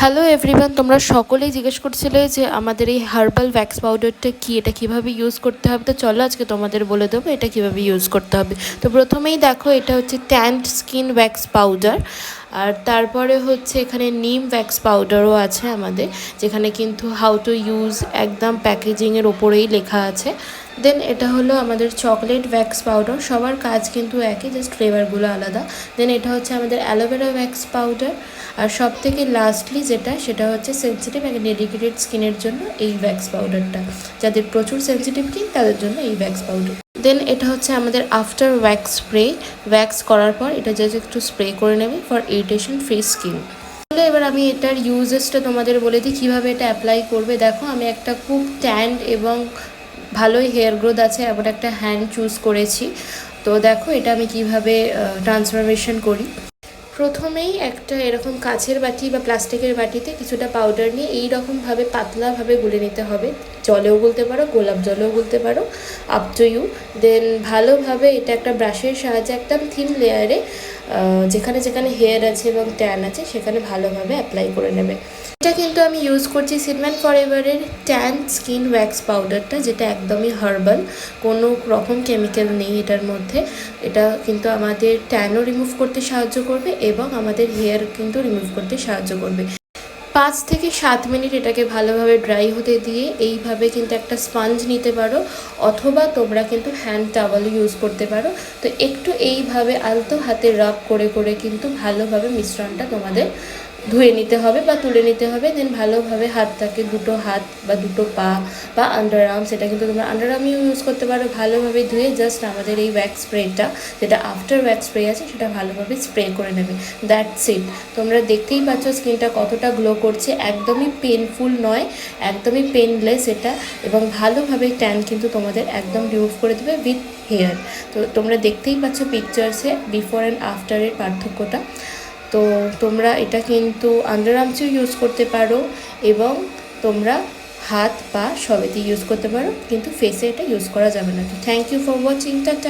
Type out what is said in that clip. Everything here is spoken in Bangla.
হ্যালো এভরিওয়ান, তোমরা সকলেই জিজ্ঞেস করছিলে যে আমাদের এই হার্বাল ওয়্যাক্স পাউডারটা কি, এটা কিভাবে ইউজ করতে হবে। তো চলো আজকে তোমাদের বলে দেবো এটা কিভাবে ইউজ করতে হবে। তো প্রথমেই দেখো, এটা হচ্ছে ট্যান্ড স্কিন ওয়্যাক্স পাউডার। আর তারপরে হচ্ছে এখানে নিম ওয়্যাক্স পাউডারও আছে আমাদের, যেখানে কিন্তু হাউ টু ইউজ একদম প্যাকেজিংয়ের ওপরেই লেখা আছে। দেন এটা হলো আমাদের চকলেট ওয়্যাক্স পাউডার, সবার কাজ কিন্তু একই, জাস্ট ফ্লেভারগুলো আলাদা। দেন এটা হচ্ছে আমাদের অ্যালোভেরা ওয়্যাক্স পাউডার। আর সব থেকে লাস্টলি সেটা হচ্ছে সেন্সিটিভ অ্যান্ড ডেডিকেটেড স্কিনের জন্য এই ওয়্যাক্স পাউডারটা, যাদের প্রচুর সেন্সিটিভ স্কিন তাদের জন্য এই ওয়্যাক্স পাউডার। দেন এটা হচ্ছে আমাদের আফটার ওয়্যাক্স স্প্রে, ওয়্যাক্স করার পর এটা জাস্ট একটু স্প্রে করে নেবে ফর ইরিটেশন ফ্রি স্কিন। তাহলে এবার আমি এটার ইউজেসটা তোমাদের বলে দিই কীভাবে এটা অ্যাপ্লাই করবে। দেখো, আমি একটা খুব ট্যান্ড এবং ভালোই হেয়ার গ্রোথ আছে এমন একটা হ্যান্ড চুজ করেছি। তো দেখো এটা আমি কিভাবে ট্রান্সফরমেশন করি। প্রথমেই একটা এরকম কাচের বাটি বা প্লাস্টিকের বাটিতে কিছুটা পাউডার নিয়ে এই রকমভাবে পাতলাভাবে গুলে নিতে হবে। জলেও গুলতে পারো, গোলাপ জলেও গুলতে পারো, আপ টু ইউ। দেন ভালোভাবে এটা একটা ব্রাশের সাহায্যে একদম থিন লেয়ারে যেখানে যেখানে হেয়ার আছে এবং ট্যান আছে সেখানে ভালোভাবে অ্যাপ্লাই করে নেবে। এটা কিন্তু আমি ইউজ করছি সিডম্যান ফরএভারের ট্যান স্কিন ওয়্যাক্স পাউডারটা, যেটা একদমই হার্বাল, কোনো রকম কেমিক্যাল নেই এটার মধ্যে। এটা কিন্তু আমাদের ট্যানও রিমুভ করতে সাহায্য করবে এবং আমাদের হেয়ার কিন্তু রিমুভ করতে সাহায্য করবে। 5 থেকে 7 মিনিট এটাকে ভালোভাবে ড্রাই হতে দিয়ে এইভাবে কিন্তু একটা স্পঞ্জ নিতে পারো, অথবা তোমরা কিন্তু হ্যান্ড টাওয়াল ইউজ করতে পারো। তো একটু এইভাবে আলতো হাতে রাব করে করে কিন্তু ভালোভাবে মিশ্রণটা তোমাদের ধুয়ে নিতে হবে বা তুলে নিতে হবে। দেন ভালোভাবে হাতটাকে, দুটো হাত বা দুটো পা বা আন্ডার আর্ম, সেটা কিন্তু তোমরা আন্ডার আর্মেও ইউজ করতে পারো, ভালোভাবে ধুয়ে জাস্ট আমাদের এই ওয়্যাক্স স্প্রেটা, যেটা আফটার ওয়্যাক্স স্প্রে আছে, সেটা ভালোভাবে স্প্রে করে নেবে। That's it. তোমরা দেখতেই পাচ্ছ স্কিনটা কতটা গ্লো করছে, একদমই পেনফুল নয়, একদমই পেনলেস এটা, এবং ভালোভাবে ট্যান কিন্তু তোমাদের একদম রিমুভ করে দেবে উইথ হেয়ার। তো তোমরা দেখতেই পাচ্ছ পিকচার্সে বিফোর অ্যান্ড আফটারের পার্থক্যটা। তো তোমরা এটা কিন্তু আন্ডার আর্মসেও ইউজ করতে পারো এবং তোমরা হাত পা সবেতেই ইউজ করতে পারো, কিন্তু ফেসে এটা ইউজ করা যাবে না। তো thank you for watching, tata.